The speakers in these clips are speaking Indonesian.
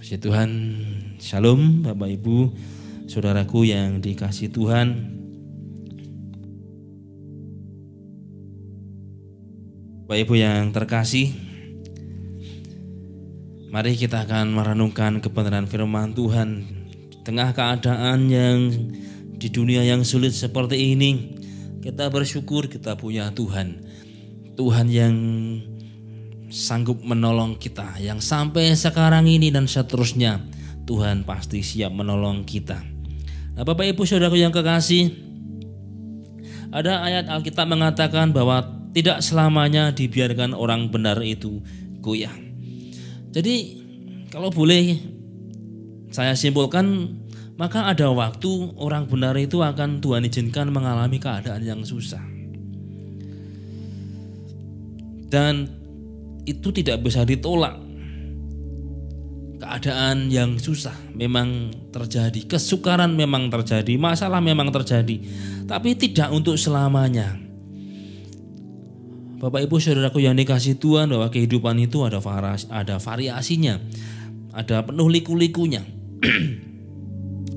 Puji Tuhan, Shalom Bapak Ibu, Saudaraku yang dikasihi Tuhan. Bapak Ibu yang terkasih, mari kita akan merenungkan kebenaran firman Tuhan. Di tengah keadaan yang di dunia yang sulit seperti ini, kita bersyukur kita punya Tuhan. Tuhan yang sanggup menolong kita, yang sampai sekarang ini dan seterusnya Tuhan pasti siap menolong kita. Nah, Bapak Ibu Saudaraku yang kekasih, ada ayat Alkitab mengatakan bahwa tidak selamanya dibiarkan orang benar itu goyah. Jadi kalau boleh saya simpulkan, maka ada waktu orang benar itu akan Tuhan izinkan mengalami keadaan yang susah. Dan itu tidak bisa ditolak. Keadaan yang susah memang terjadi, kesukaran memang terjadi, masalah memang terjadi, tapi tidak untuk selamanya. Bapak Ibu Saudaraku yang dikasihi Tuhan, bahwa kehidupan itu ada variasinya, ada penuh liku-likunya.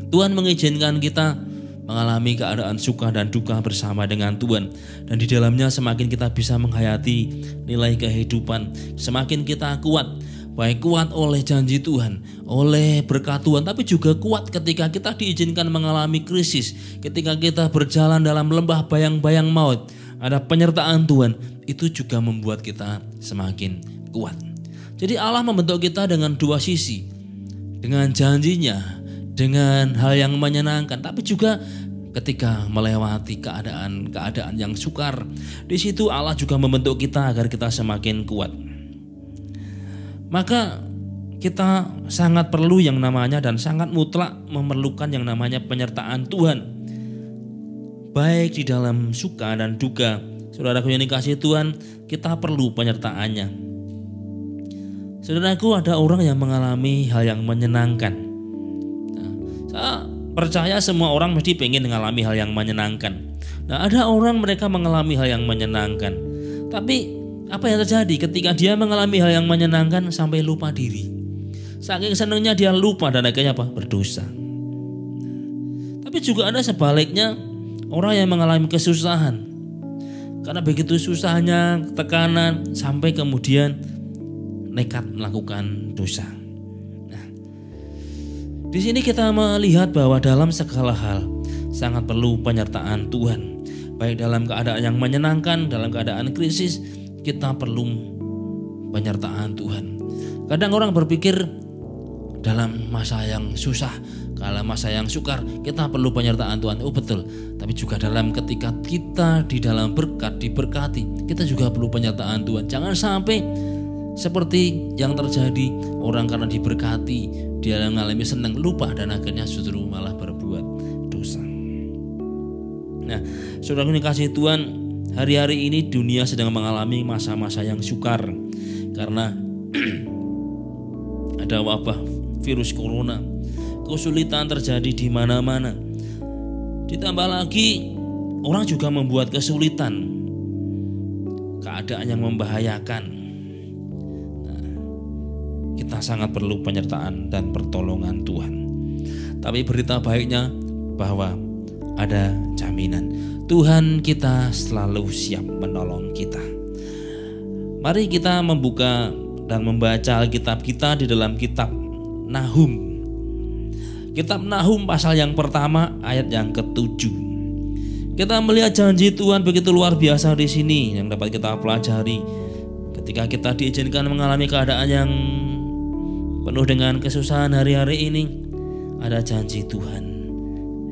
Tuhan mengizinkan kita mengalami keadaan suka dan duka bersama dengan Tuhan, dan di dalamnya semakin kita bisa menghayati nilai kehidupan, semakin kita kuat, baik kuat oleh janji Tuhan, oleh berkat Tuhan, tapi juga kuat ketika kita diizinkan mengalami krisis, ketika kita berjalan dalam lembah bayang-bayang maut, ada penyertaan Tuhan, itu juga membuat kita semakin kuat. Jadi Allah membentuk kita dengan dua sisi, dengan janjinya, dengan hal yang menyenangkan, tapi juga ketika melewati keadaan yang sukar, di situ Allah juga membentuk kita agar kita semakin kuat. Maka kita sangat perlu yang namanya dan sangat mutlak memerlukan yang namanya penyertaan Tuhan, baik di dalam suka dan duka. Saudaraku yang dikasihi Tuhan, kita perlu penyertaannya. Saudaraku, ada orang yang mengalami hal yang menyenangkan. Saya percaya semua orang mesti pengen mengalami hal yang menyenangkan. Nah, ada orang mereka mengalami hal yang menyenangkan, tapi apa yang terjadi ketika dia mengalami hal yang menyenangkan sampai lupa diri? Saking senangnya dia lupa dan akhirnya apa? Berdosa. Tapi juga ada sebaliknya, orang yang mengalami kesusahan, karena begitu susahnya, tekanan, sampai kemudian nekat melakukan dosa. Di sini kita melihat bahwa dalam segala hal sangat perlu penyertaan Tuhan. Baik dalam keadaan yang menyenangkan, dalam keadaan krisis, kita perlu penyertaan Tuhan. Kadang orang berpikir dalam masa yang susah, kalau masa yang sukar, kita perlu penyertaan Tuhan. Oh betul, tapi juga dalam ketika kita di dalam berkat, diberkati, kita juga perlu penyertaan Tuhan. Jangan sampai seperti yang terjadi, orang karena diberkati, dia mengalami senang, lupa dan akhirnya justru malah berbuat dosa. Nah, saudara yang dikasihi Tuhan, hari-hari ini dunia sedang mengalami masa-masa yang sukar karena ada wabah virus corona. Kesulitan terjadi di mana-mana. Ditambah lagi orang juga membuat kesulitan, keadaan yang membahayakan. Kita sangat perlu penyertaan dan pertolongan Tuhan. Tapi berita baiknya bahwa ada jaminan Tuhan kita selalu siap menolong kita. Mari kita membuka dan membaca Alkitab kita di dalam kitab Nahum. Kitab Nahum pasal yang pertama ayat yang ke-7. Kita melihat janji Tuhan begitu luar biasa di sini yang dapat kita pelajari. Ketika kita diizinkan mengalami keadaan yang penuh dengan kesusahan hari-hari ini, ada janji Tuhan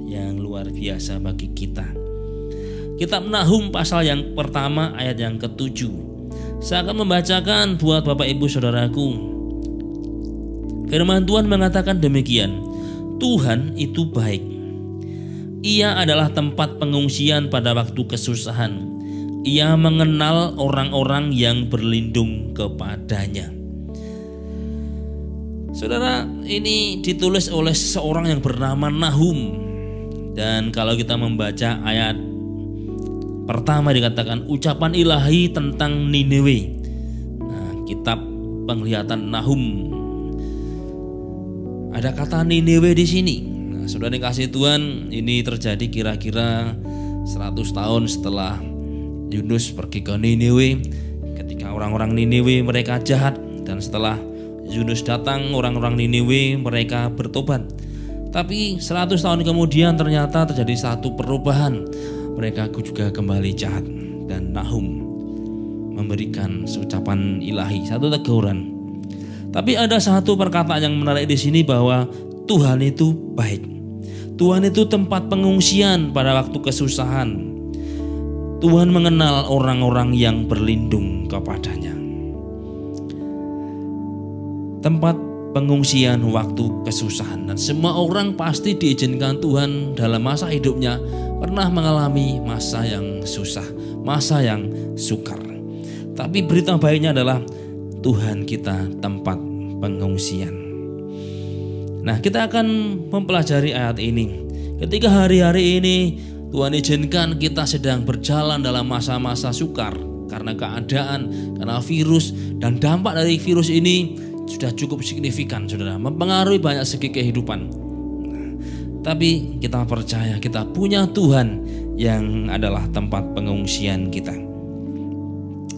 yang luar biasa bagi kita. Kitab Nahum pasal yang pertama ayat yang ke-7. Saya akan membacakan buat Bapak Ibu Saudaraku. Firman Tuhan mengatakan demikian. Tuhan itu baik. Ia adalah tempat pengungsian pada waktu kesusahan. Ia mengenal orang-orang yang berlindung kepadanya. Saudara, ini ditulis oleh seorang yang bernama Nahum. Dan kalau kita membaca ayat pertama dikatakan ucapan ilahi tentang Niniwe. Nah, kitab Penglihatan Nahum Ada kata Niniwe di sini. Nah, saudara dikasih Tuhan, ini terjadi kira-kira 100 tahun setelah Yunus pergi ke Niniwe. Ketika orang-orang Niniwe mereka jahat, dan setelah Yunus datang, orang-orang Niniwe mereka bertobat. Tapi 100 tahun kemudian ternyata terjadi satu perubahan. Mereka juga kembali jahat, dan Nahum memberikan ucapan ilahi, satu teguran. Tapi ada satu perkataan yang menarik di sini, bahwa Tuhan itu baik. Tuhan itu tempat pengungsian pada waktu kesusahan. Tuhan mengenal orang-orang yang berlindung kepadanya. Tempat pengungsian waktu kesusahan, dan semua orang pasti diizinkan Tuhan dalam masa hidupnya pernah mengalami masa yang susah, masa yang sukar. Tapi berita baiknya adalah Tuhan kita tempat pengungsian. Nah, kita akan mempelajari ayat ini. Ketika hari-hari ini Tuhan izinkan kita sedang berjalan dalam masa-masa sukar karena keadaan, karena virus, dan dampak dari virus ini sudah cukup signifikan, saudara, mempengaruhi banyak segi kehidupan. Tapi kita percaya kita punya Tuhan yang adalah tempat pengungsian kita.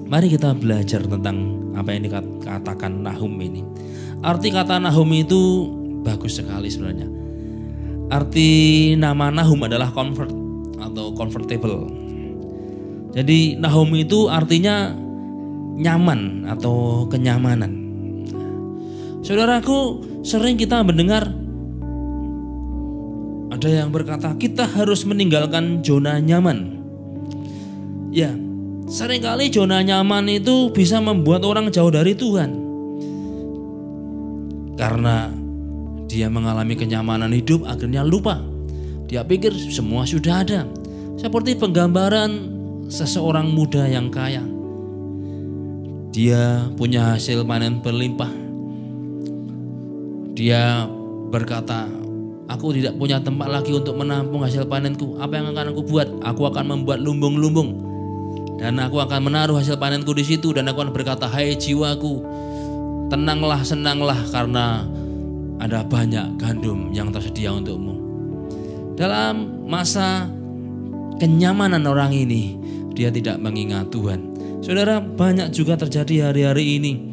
Mari kita belajar tentang apa yang dikatakan Nahum ini. Arti kata Nahum itu bagus sekali sebenarnya. Arti nama Nahum adalah comfort atau comfortable. Jadi Nahum itu artinya nyaman atau kenyamanan. Saudaraku, sering kita mendengar ada yang berkata kita harus meninggalkan zona nyaman. Ya, seringkali zona nyaman itu bisa membuat orang jauh dari Tuhan. Karena dia mengalami kenyamanan hidup, akhirnya lupa. Dia pikir semua sudah ada. Seperti penggambaran seseorang muda yang kaya. Dia punya hasil panen berlimpah. Dia berkata, aku tidak punya tempat lagi untuk menampung hasil panenku. Apa yang akan aku buat? Aku akan membuat lumbung-lumbung, dan aku akan menaruh hasil panenku di situ. Dan aku akan berkata, hai jiwaku, tenanglah, senanglah, karena ada banyak gandum yang tersedia untukmu. Dalam masa kenyamanan orang ini, dia tidak mengingat Tuhan. Saudara, banyak juga terjadi hari-hari ini.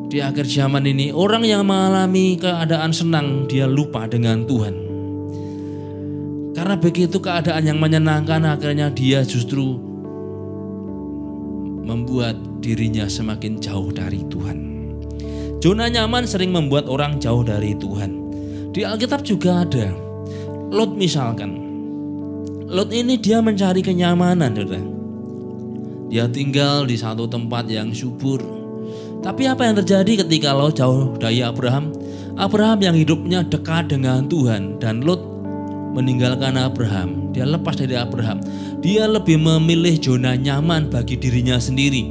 Di akhir zaman ini, orang yang mengalami keadaan senang, dia lupa dengan Tuhan. Karena begitu keadaan yang menyenangkan, akhirnya dia justru membuat dirinya semakin jauh dari Tuhan. Zona nyaman sering membuat orang jauh dari Tuhan. Di Alkitab juga ada. Lot misalkan. Lot ini dia mencari kenyamanan, saudara. Dia tinggal di satu tempat yang subur. Tapi apa yang terjadi ketika Lot jauh dari Abraham? Abraham yang hidupnya dekat dengan Tuhan, dan Lot meninggalkan Abraham. Dia lepas dari Abraham. Dia lebih memilih zona nyaman bagi dirinya sendiri.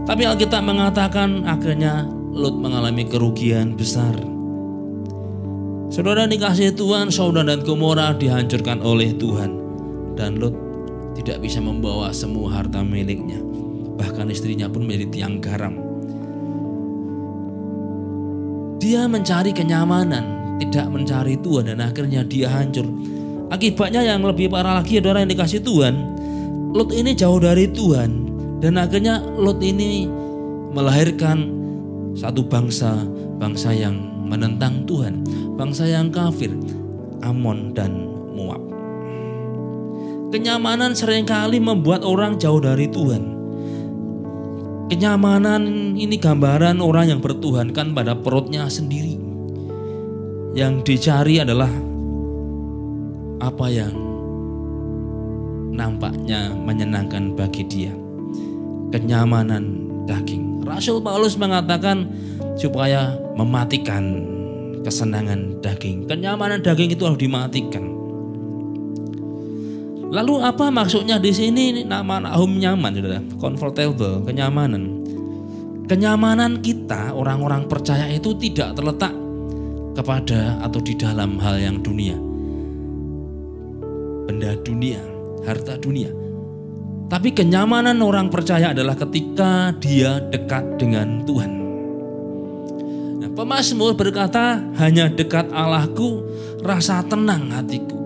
Tapi Alkitab mengatakan akhirnya Lot mengalami kerugian besar. Saudara dikasihi Tuhan, Sodom dan Gomora dihancurkan oleh Tuhan, dan Lot tidak bisa membawa semua harta miliknya. Bahkan istrinya pun menjadi tiang garam. Dia mencari kenyamanan, tidak mencari Tuhan, dan akhirnya dia hancur. Akibatnya yang lebih parah lagi, saudara yang dikasih Tuhan, Lot ini jauh dari Tuhan, dan akhirnya Lot ini melahirkan satu bangsa yang menentang Tuhan, bangsa yang kafir, Amon dan Moab. Kenyamanan seringkali membuat orang jauh dari Tuhan. Kenyamanan ini gambaran orang yang bertuhankan pada perutnya sendiri. Yang dicari adalah apa yang nampaknya menyenangkan bagi dia. Kenyamanan daging. Rasul Paulus mengatakan supaya mematikan kesenangan daging. Kenyamanan daging itu harus dimatikan. Lalu apa maksudnya di sini nama Nahum nyaman, saudara? Comfortable, kenyamanan. Kenyamanan kita orang-orang percaya itu tidak terletak kepada atau di dalam hal yang dunia, benda dunia, harta dunia. Tapi kenyamanan orang percaya adalah ketika dia dekat dengan Tuhan. Nah, Pemazmur berkata, hanya dekat Allahku, rasa tenang hatiku.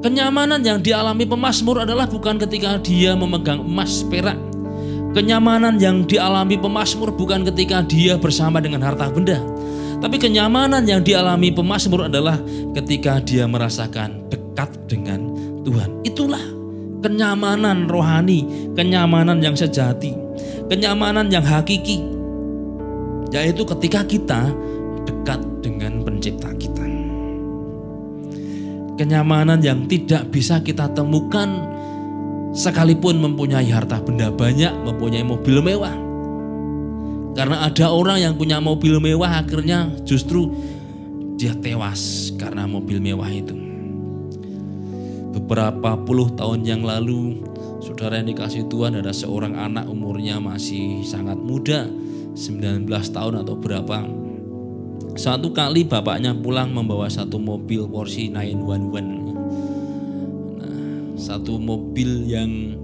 Kenyamanan yang dialami pemazmur adalah bukan ketika dia memegang emas perak. Kenyamanan yang dialami pemazmur bukan ketika dia bersama dengan harta benda. Tapi kenyamanan yang dialami pemazmur adalah ketika dia merasakan dekat dengan Tuhan. Itulah kenyamanan rohani, kenyamanan yang sejati, kenyamanan yang hakiki, yaitu ketika kita dekat dengan pencipta kita. Kenyamanan yang tidak bisa kita temukan sekalipun mempunyai harta benda banyak, mempunyai mobil mewah. Karena ada orang yang punya mobil mewah akhirnya justru dia tewas karena mobil mewah itu. Beberapa puluh tahun yang lalu, saudara yang dikasihi Tuhan, ada seorang anak umurnya masih sangat muda, 19 tahun atau berapa. Satu kali bapaknya pulang membawa satu mobil Porsche 911. Nah, satu mobil yang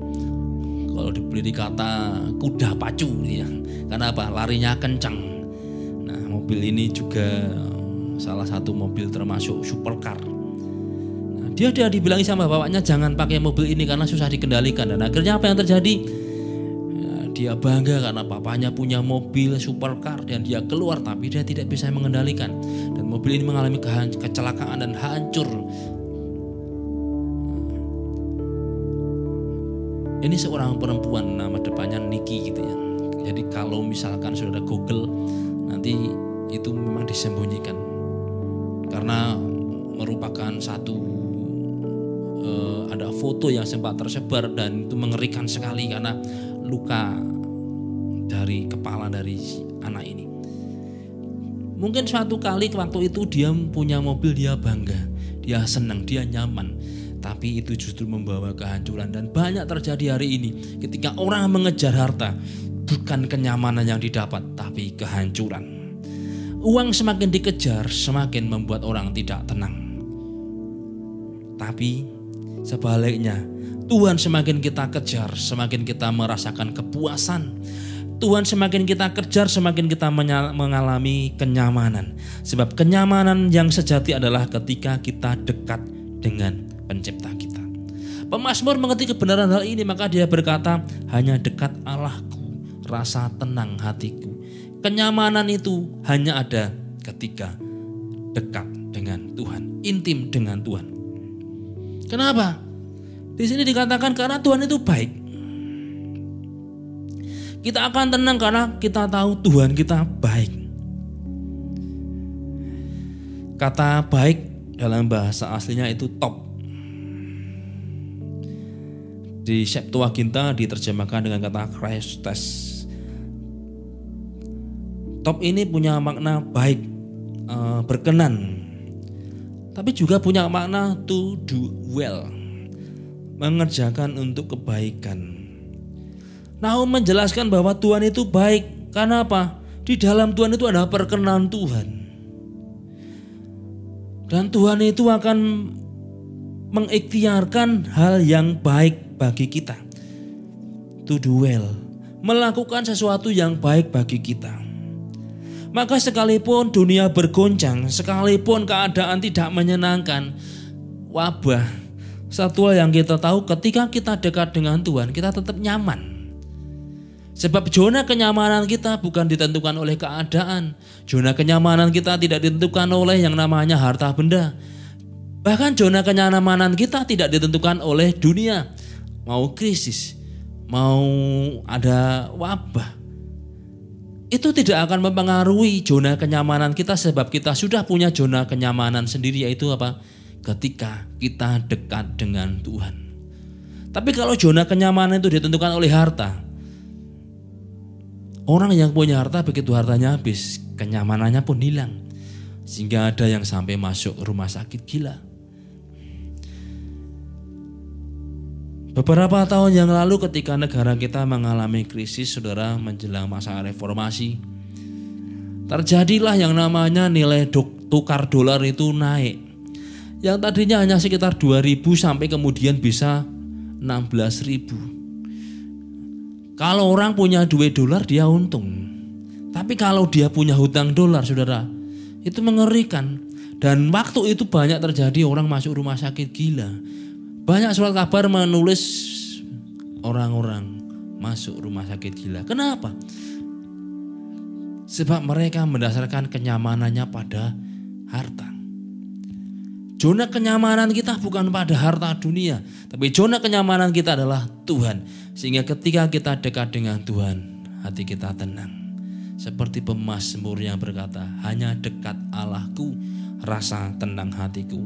kalau diberi kata kuda pacu ya. Karena apa? Larinya kencang. Nah, mobil ini juga salah satu mobil termasuk supercar. Nah, dia dibilangi sama bapaknya jangan pakai mobil ini karena susah dikendalikan. Dan akhirnya apa yang terjadi? Dia bangga karena papanya punya mobil supercar dan dia keluar, tapi dia tidak bisa mengendalikan. Dan mobil ini mengalami kecelakaan dan hancur. Ini seorang perempuan, nama depannya Niki gitu ya. Jadi kalau misalkan saudara Google nanti itu memang disembunyikan. Karena merupakan satu ada foto yang sempat tersebar dan itu mengerikan sekali karena luka dari kepala dari anak ini. Mungkin suatu kali waktu itu dia punya mobil, dia bangga, dia senang, dia nyaman. Tapi itu justru membawa kehancuran dan banyak terjadi hari ini. Ketika orang mengejar harta, bukan kenyamanan yang didapat, tapi kehancuran. Uang semakin dikejar, semakin membuat orang tidak tenang. Tapi sebaliknya, Tuhan semakin kita kejar, semakin kita merasakan kepuasan. Tuhan semakin kita kejar, semakin kita mengalami kenyamanan. Sebab kenyamanan yang sejati adalah ketika kita dekat dengan pencipta kita. Pemazmur mengerti kebenaran hal ini, maka dia berkata, hanya dekat Allahku, rasa tenang hatiku. Kenyamanan itu hanya ada ketika dekat dengan Tuhan, intim dengan Tuhan. Kenapa? Di sini dikatakan karena Tuhan itu baik. Kita akan tenang karena kita tahu Tuhan kita baik. Kata baik dalam bahasa aslinya itu top. Di Septuaginta diterjemahkan dengan kata Christes. Top ini punya makna baik, berkenan. Tapi juga punya makna to do well, mengerjakan untuk kebaikan. Nahum menjelaskan bahwa Tuhan itu baik. Karena apa? Di dalam Tuhan itu ada perkenan Tuhan. Dan Tuhan itu akan mengikhtiarkan hal yang baik bagi kita. To do well, melakukan sesuatu yang baik bagi kita. Maka sekalipun dunia bergoncang, sekalipun keadaan tidak menyenangkan, wabah, satu hal yang kita tahu ketika kita dekat dengan Tuhan, kita tetap nyaman. Sebab zona kenyamanan kita bukan ditentukan oleh keadaan. Zona kenyamanan kita tidak ditentukan oleh yang namanya harta benda. Bahkan zona kenyamanan kita tidak ditentukan oleh dunia. Mau krisis, mau ada wabah. Itu tidak akan mempengaruhi zona kenyamanan kita sebab kita sudah punya zona kenyamanan sendiri, yaitu apa? Ketika kita dekat dengan Tuhan. Tapi kalau zona kenyamanan itu ditentukan oleh harta, orang yang punya harta begitu hartanya habis, kenyamanannya pun hilang. Sehingga ada yang sampai masuk rumah sakit gila. Beberapa tahun yang lalu ketika negara kita mengalami krisis, saudara, menjelang masa reformasi, terjadilah yang namanya nilai tukar dolar itu naik. Yang tadinya hanya sekitar 2.000 sampai kemudian bisa 16.000. Kalau orang punya duit dolar dia untung. Tapi kalau dia punya hutang dolar, saudara, itu mengerikan. Dan waktu itu banyak terjadi orang masuk rumah sakit gila. Banyak surat kabar menulis orang-orang masuk rumah sakit gila. Kenapa? Sebab mereka mendasarkan kenyamanannya pada harta. Zona kenyamanan kita bukan pada harta dunia, tapi zona kenyamanan kita adalah Tuhan. Sehingga ketika kita dekat dengan Tuhan, hati kita tenang. Seperti pemazmur yang berkata, hanya dekat Allahku, rasa tenang hatiku.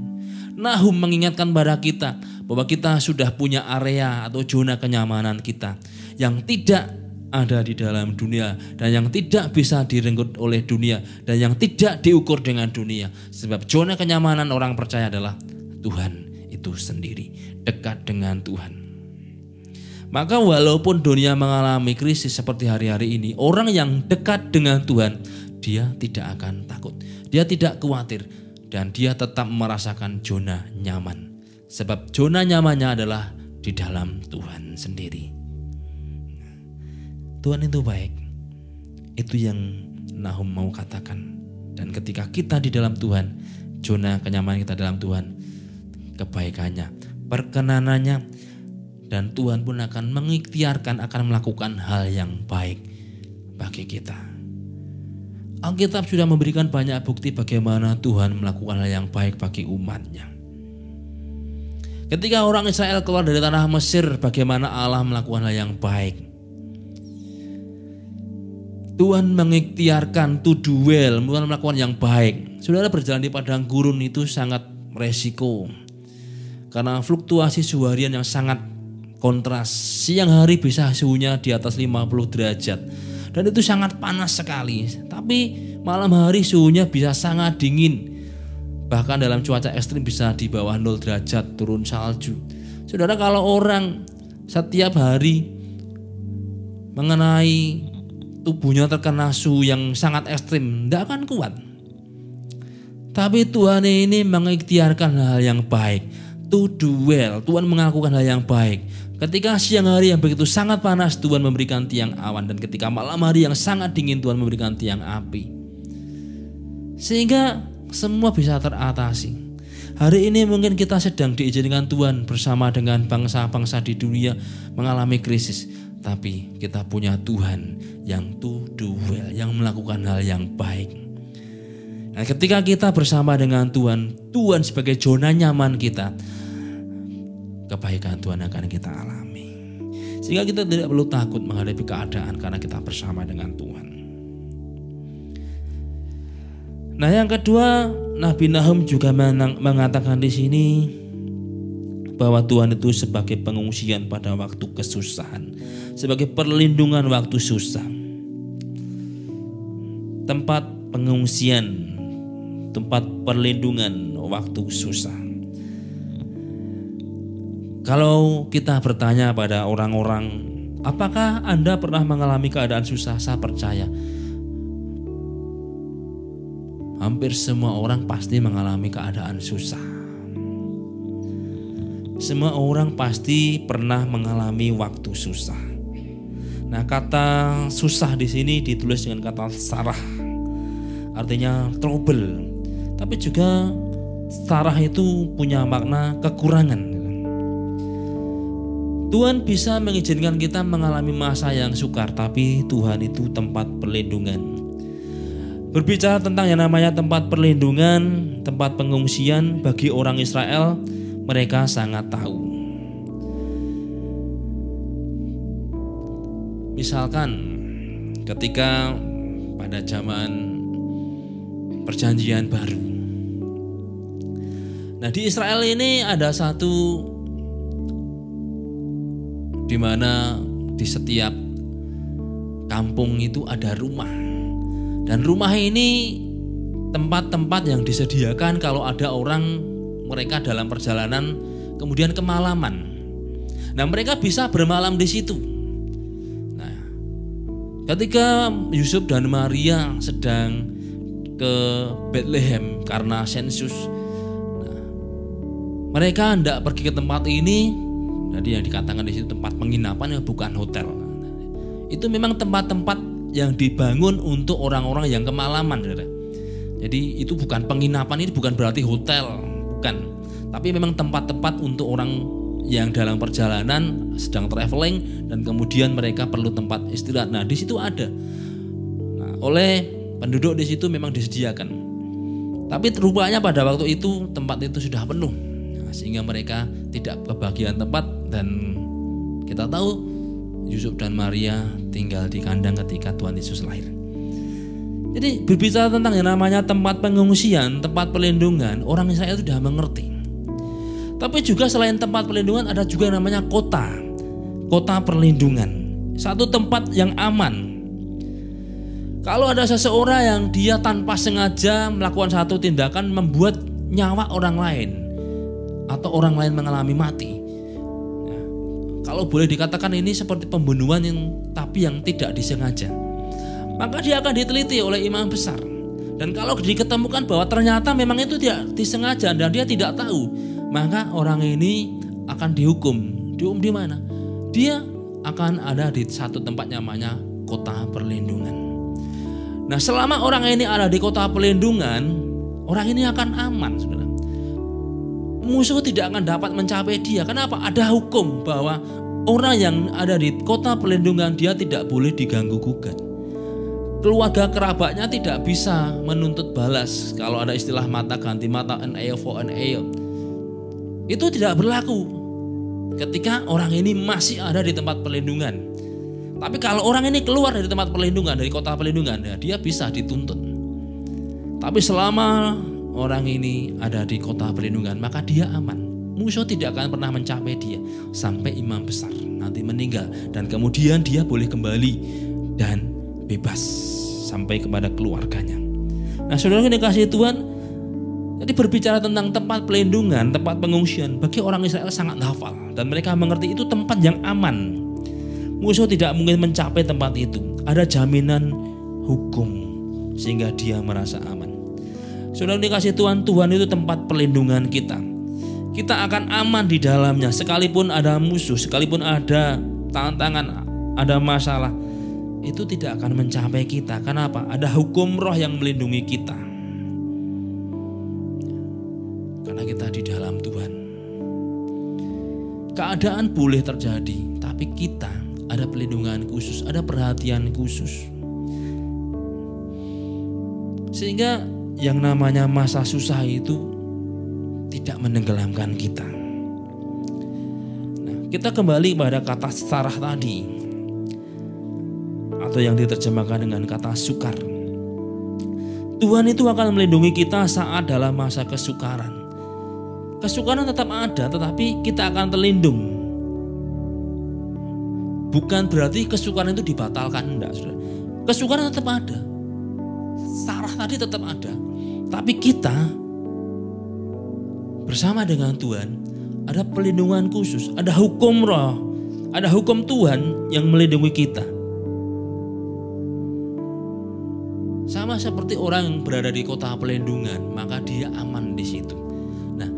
Nahum mengingatkan pada kita bahwa kita sudah punya area atau zona kenyamanan kita yang tidak ada di dalam dunia dan yang tidak bisa direnggut oleh dunia dan yang tidak diukur dengan dunia. Sebab zona kenyamanan orang percaya adalah Tuhan itu sendiri, dekat dengan Tuhan. Maka walaupun dunia mengalami krisis seperti hari-hari ini, orang yang dekat dengan Tuhan, dia tidak akan takut, dia tidak khawatir, dan dia tetap merasakan zona nyaman. Sebab zona nyamannya adalah di dalam Tuhan sendiri. Tuhan itu baik. Itu yang Nahum mau katakan. Dan ketika kita di dalam Tuhan, zona kenyamanan kita dalam Tuhan, kebaikannya, perkenanannya, dan Tuhan pun akan mengikhtiarkan, akan melakukan hal yang baik bagi kita. Alkitab sudah memberikan banyak bukti bagaimana Tuhan melakukan hal yang baik bagi umatnya. Ketika orang Israel keluar dari tanah Mesir, bagaimana Allah melakukan hal yang baik. Tuhan mengikhtiarkan to do well, melakukan yang baik. Saudara, berjalan di padang gurun itu sangat resiko. Karena fluktuasi suhu harian yang sangat kontras. Siang hari bisa suhunya di atas 50 derajat. Dan itu sangat panas sekali. Tapi malam hari suhunya bisa sangat dingin. Bahkan dalam cuaca ekstrim bisa di bawah 0 derajat, turun salju. Saudara, kalau orang setiap hari mengenai tubuhnya terkena suhu yang sangat ekstrim, tidak akan kuat. Tapi Tuhan ini mengikhtiarkan hal yang baik. To do well, Tuhan melakukan hal yang baik. Ketika siang hari yang begitu sangat panas, Tuhan memberikan tiang awan. Dan ketika malam hari yang sangat dingin, Tuhan memberikan tiang api. Sehingga semua bisa teratasi. Hari ini mungkin kita sedang diizinkan Tuhan bersama dengan bangsa-bangsa di dunia mengalami krisis. Tapi kita punya Tuhan yang to do well, yang melakukan hal yang baik. Nah, ketika kita bersama dengan Tuhan, Tuhan sebagai zona nyaman kita, kebaikan Tuhan akan kita alami. Sehingga kita tidak perlu takut menghadapi keadaan karena kita bersama dengan Tuhan. Nah, yang kedua, Nabi Nahum juga mengatakan di sini bahwa Tuhan itu sebagai pengungsian pada waktu kesusahan, sebagai perlindungan waktu susah. Tempat pengungsian, tempat perlindungan waktu susah. Kalau kita bertanya pada orang-orang, apakah Anda pernah mengalami keadaan susah? Saya percaya hampir semua orang pasti mengalami keadaan susah. Semua orang pasti pernah mengalami waktu susah. Nah, kata susah di sini ditulis dengan kata sarah, artinya trouble. Tapi juga sarah itu punya makna kekurangan. Tuhan bisa mengizinkan kita mengalami masa yang sukar, tapi Tuhan itu tempat perlindungan. Berbicara tentang yang namanya tempat perlindungan, tempat pengungsian bagi orang Israel, mereka sangat tahu. Misalkan ketika pada zaman Perjanjian Baru. Nah, di Israel ini ada satu di mana di setiap kampung itu ada rumah. Dan rumah ini tempat-tempat yang disediakan kalau ada orang mereka dalam perjalanan kemudian kemalaman. Nah, mereka bisa bermalam di situ. Nah, ketika Yusuf dan Maria sedang ke Bethlehem karena sensus, nah, mereka hendak pergi ke tempat ini. Jadi yang dikatakan di situ tempat penginapan, bukan hotel. Itu memang tempat-tempat yang dibangun untuk orang-orang yang kemalaman, saudara. Jadi itu bukan penginapan, ini bukan berarti hotel, bukan. Tapi memang tempat-tempat untuk orang yang dalam perjalanan sedang traveling dan kemudian mereka perlu tempat istirahat. Nah, di situ ada. Nah, oleh penduduk di situ memang disediakan. Tapi rupanya pada waktu itu tempat itu sudah penuh. Nah, sehingga mereka tidak kebagian tempat, dan kita tahu Yusuf dan Maria tinggal di kandang ketika Tuhan Yesus lahir. Jadi berbicara tentang yang namanya tempat pengungsian, tempat perlindungan, orang Israel sudah mengerti. Tapi juga selain tempat perlindungan ada juga yang namanya kota perlindungan. Satu tempat yang aman. Kalau ada seseorang yang dia tanpa sengaja melakukan satu tindakan membuat nyawa orang lain atau orang lain mengalami mati. Nah, kalau boleh dikatakan ini seperti pembunuhan yang tidak disengaja. Maka dia akan diteliti oleh imam besar. Dan kalau diketemukan bahwa ternyata memang itu tidak disengaja dan dia tidak tahu, maka orang ini akan dihukum. Dihukum di mana? Dia akan ada di satu tempat namanya kota perlindungan. Nah, selama orang ini ada di kota perlindungan, orang ini akan aman, saudara. Musuh tidak akan dapat mencapai dia. Kenapa? Ada hukum bahwa orang yang ada di kota perlindungan dia tidak boleh diganggu gugat. Keluarga kerabatnya tidak bisa menuntut balas. Kalau ada istilah mata ganti mata, an eye for an eye, itu tidak berlaku ketika orang ini masih ada di tempat perlindungan. Tapi kalau orang ini keluar dari tempat perlindungan, dari kota perlindungan, ya dia bisa dituntut. Tapi selama orang ini ada di kota perlindungan, maka dia aman. Musuh tidak akan pernah mencapai dia sampai imam besar nanti meninggal, dan kemudian dia boleh kembali dan bebas sampai kepada keluarganya. Nah, saudara yang dikasihi Tuhan, jadi berbicara tentang tempat pelindungan, tempat pengungsian, bagi orang Israel sangat hafal dan mereka mengerti itu tempat yang aman. Musuh tidak mungkin mencapai tempat itu. Ada jaminan hukum sehingga dia merasa aman. Saudara yang dikasihi Tuhan, Tuhan itu tempat perlindungan kita. Kita akan aman di dalamnya sekalipun ada musuh, sekalipun ada tantangan, ada masalah. Itu tidak akan mencapai kita. Kenapa? Ada hukum roh yang melindungi kita. Karena kita di dalam Tuhan. Keadaan boleh terjadi, tapi kita ada pelindungan khusus, ada perhatian khusus. Sehingga yang namanya masa susah itu tidak menenggelamkan kita. Nah, kita kembali pada kata sarah tadi, atau yang diterjemahkan dengan kata sukar. Tuhan itu akan melindungi kita saat dalam masa kesukaran. Kesukaran tetap ada, tetapi kita akan terlindung. Bukan berarti kesukaran itu dibatalkan, enggak, saudara. Kesukaran tetap ada. Sarah tadi tetap ada. Tapi kita bersama dengan Tuhan ada pelindungan khusus, ada hukum roh, ada hukum Tuhan yang melindungi kita. Sama seperti orang yang berada di kota pelindungan, maka dia aman di situ. Nah,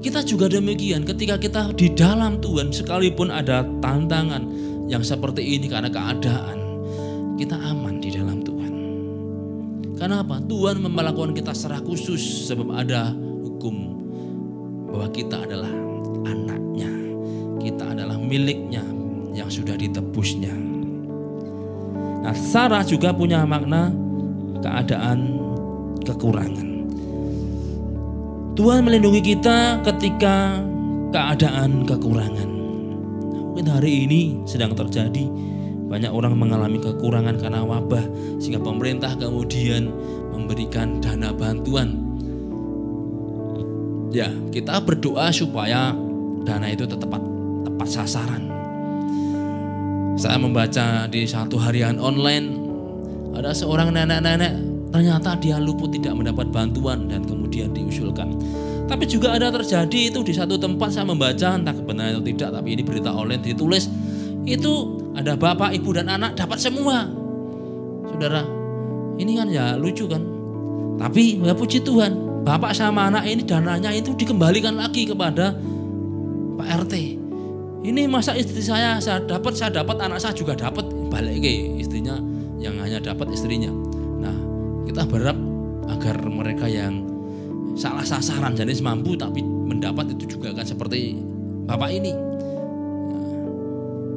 kita juga demikian ketika kita di dalam Tuhan, sekalipun ada tantangan yang seperti ini karena keadaan, kita aman di dalam Tuhan. Kenapa? Tuhan memperlakukan kita secara khusus sebab ada hukum bahwa kita adalah anaknya, kita adalah miliknya yang sudah ditebusnya. Nah, Sarah juga punya makna keadaan kekurangan. Tuhan melindungi kita ketika keadaan kekurangan. Mungkin hari ini sedang terjadi, banyak orang mengalami kekurangan karena wabah, sehingga pemerintah kemudian memberikan dana bantuan. Ya, kita berdoa supaya dana itu tepat sasaran. Saya membaca di satu harian online, ada seorang nenek-nenek ternyata dia luput, tidak mendapat bantuan dan kemudian diusulkan. Tapi juga ada terjadi itu di satu tempat, saya membaca entah kebenaran atau tidak, tapi ini berita online ditulis, itu ada bapak, ibu dan anak dapat semua. Saudara, ini kan ya lucu kan. Tapi ya puji Tuhan, bapak sama anak ini dananya itu dikembalikan lagi kepada Pak RT. Ini masa istri saya dapat, anak saya juga dapat, balik ke istrinya. yang hanya dapat istrinya. Nah, kita berharap agar mereka yang salah sasaran jenis mampu tapi mendapat itu juga akan seperti bapak ini,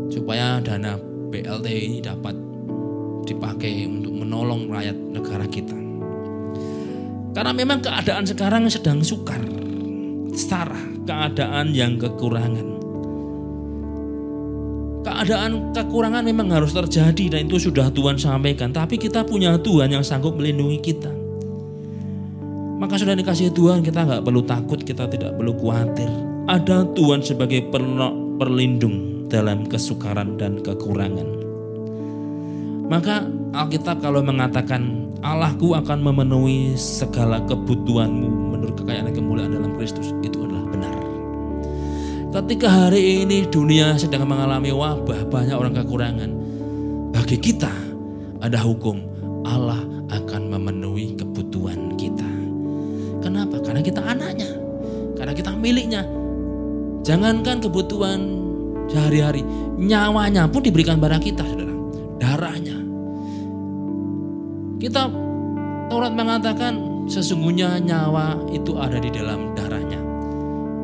supaya dana BLT ini dapat dipakai untuk menolong rakyat negara kita. Karena memang keadaan sekarang sedang sukar, setara keadaan yang kekurangan. Keadaan kekurangan memang harus terjadi dan itu sudah Tuhan sampaikan. Tapi kita punya Tuhan yang sanggup melindungi kita. Maka sudah dikasih Tuhan, kita nggak perlu takut, kita tidak perlu khawatir. Ada Tuhan sebagai perlindung dalam kesukaran dan kekurangan. Maka Alkitab kalau mengatakan Allahku akan memenuhi segala kebutuhanmu menurut kekayaan dan kemuliaan dalam Kristus, itu adalah benar. Ketika hari ini dunia sedang mengalami wabah, banyak orang kekurangan, bagi kita ada hukum, Allah akan memenuhi kebutuhan kita. Kenapa? Karena kita anaknya, karena kita miliknya. Jangankan kebutuhan sehari-hari, nyawanya pun diberikan pada kita, saudara. Darahnya. Kita, Taurat mengatakan sesungguhnya nyawa itu ada di dalam darahnya.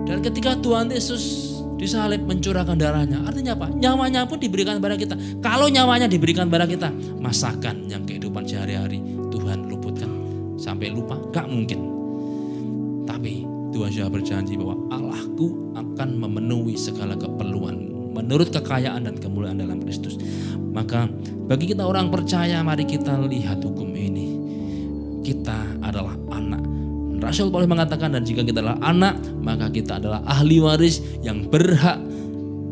Dan ketika Tuhan Yesus disalib mencurahkan darahnya, artinya apa? Nyawanya pun diberikan pada kita. Kalau nyawanya diberikan pada kita, masakan yang kehidupan sehari-hari Tuhan luputkan sampai lupa? Gak mungkin. Tapi Tuhan sudah berjanji bahwa Allahku akan memenuhi segala keperluanmu menurut kekayaan dan kemuliaan dalam Kristus. Maka bagi kita orang percaya, mari kita lihat hukum ini. Kita adalah anak. Rasul Paulus mengatakan, dan jika kita adalah anak, maka kita adalah ahli waris yang berhak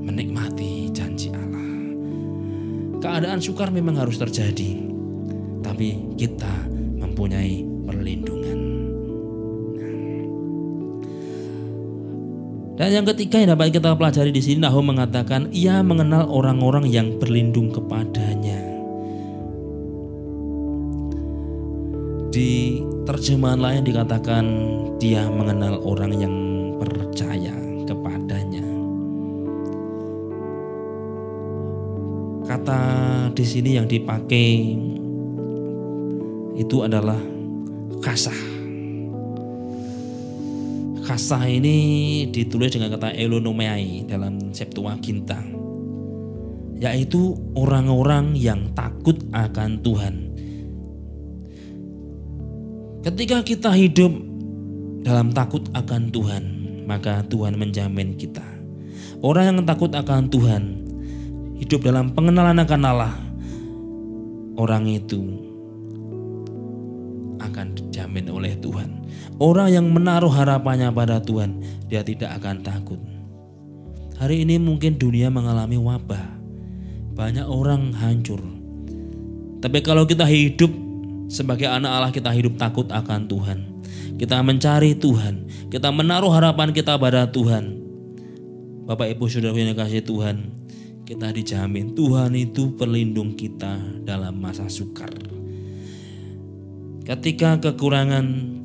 menikmati janji Allah. Keadaan sukar memang harus terjadi, tapi kita mempunyai perlindungan. Dan yang ketiga yang dapat kita pelajari di sini, Nahum mengatakan ia mengenal orang-orang yang berlindung kepadanya. Di terjemahan lain dikatakan dia mengenal orang yang percaya kepadanya. Kata di sini yang dipakai itu adalah kasah. Kasah ini ditulis dengan kata elonomai dalam Septuaginta, yaitu orang-orang yang takut akan Tuhan. Ketika kita hidup dalam takut akan Tuhan, maka Tuhan menjamin kita. Orang yang takut akan Tuhan, hidup dalam pengenalan akan Allah, orang itu akan dijamin oleh Tuhan. Orang yang menaruh harapannya pada Tuhan, dia tidak akan takut. Hari ini mungkin dunia mengalami wabah, banyak orang hancur. Tapi kalau kita hidup sebagai anak Allah, kita hidup takut akan Tuhan. Kita mencari Tuhan, kita menaruh harapan kita pada Tuhan. Bapak Ibu Saudara yang kasih Tuhan, kita dijamin Tuhan itu pelindung kita dalam masa sukar. Ketika kekurangan,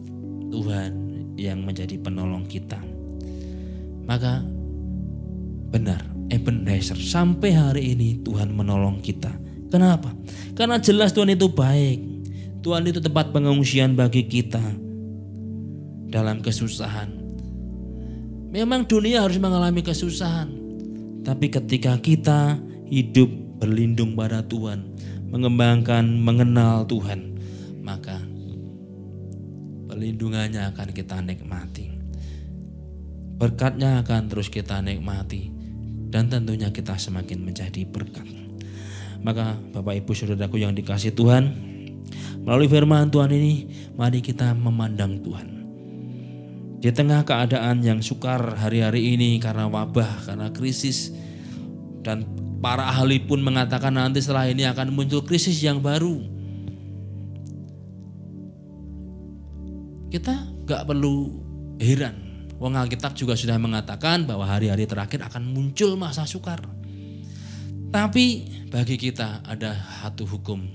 Tuhan yang menjadi penolong kita. Maka benar, Ebenezer, sampai hari ini Tuhan menolong kita. Kenapa? Karena jelas Tuhan itu baik. Tuhan itu tempat pengungsian bagi kita dalam kesusahan. Memang dunia harus mengalami kesusahan, tapi ketika kita hidup berlindung pada Tuhan, mengembangkan, mengenal Tuhan, maka perlindungannya akan kita nikmati. Berkatnya akan terus kita nikmati. Dan tentunya kita semakin menjadi berkat. Maka Bapak Ibu Saudaraku yang dikasihi Tuhan, melalui firman Tuhan ini, mari kita memandang Tuhan. Di tengah keadaan yang sukar hari-hari ini karena wabah, karena krisis, dan para ahli pun mengatakan nanti setelah ini akan muncul krisis yang baru. Kita gak perlu heran. Wong Alkitab juga sudah mengatakan bahwa hari-hari terakhir akan muncul masa sukar. Tapi bagi kita ada satu hukum,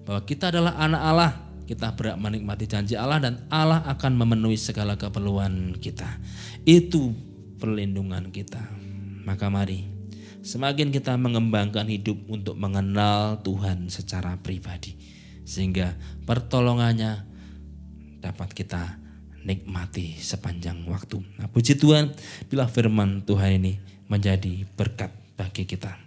bahwa kita adalah anak Allah, kita berhak menikmati janji Allah dan Allah akan memenuhi segala keperluan kita. Itu perlindungan kita. Maka mari semakin kita mengembangkan hidup untuk mengenal Tuhan secara pribadi, sehingga pertolongannya dapat kita nikmati sepanjang waktu. Nah, puji Tuhan bila firman Tuhan ini menjadi berkat bagi kita.